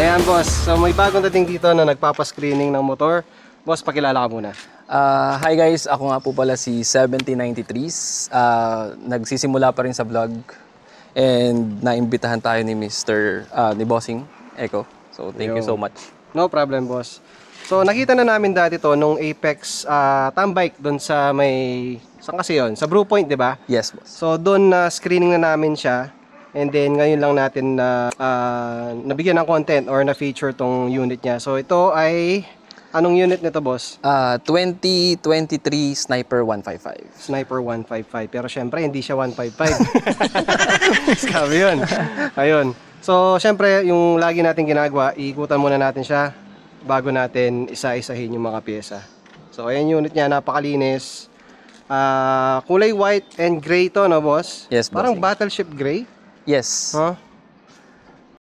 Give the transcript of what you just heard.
Ayan boss, so may bagong dating dito na nagpapascreening ng motor. Boss, pakilala ka muna. Hi guys, ako nga po pala si 7093s. Nagsisimula pa rin sa vlog and naimbitahan tayo ni ni Bossing Eco. So thank you so much. No problem boss. So nakita na namin dati to nung Apex Tambike doon sa saan kasi yun? Sa Brew Point, di ba? Yes, boss. So doon na screening na namin siya. And then ngayon lang natin na nabigyan ng content or na feature tong unit niya. So ito ay anong unit nito boss? 2023 Sniper 155. Sniper 155. Pero syempre hindi siya 155. Scam yun. Ayun. So syempre yung lagi natin ginagawa, iikutan muna natin siya bago natin isa-isahin yung mga pyesa. So ayan yung unit niya, napakalinis. Kulay white and gray to, no boss? Yes, boss. Parang battleship gray. Yes. Huh?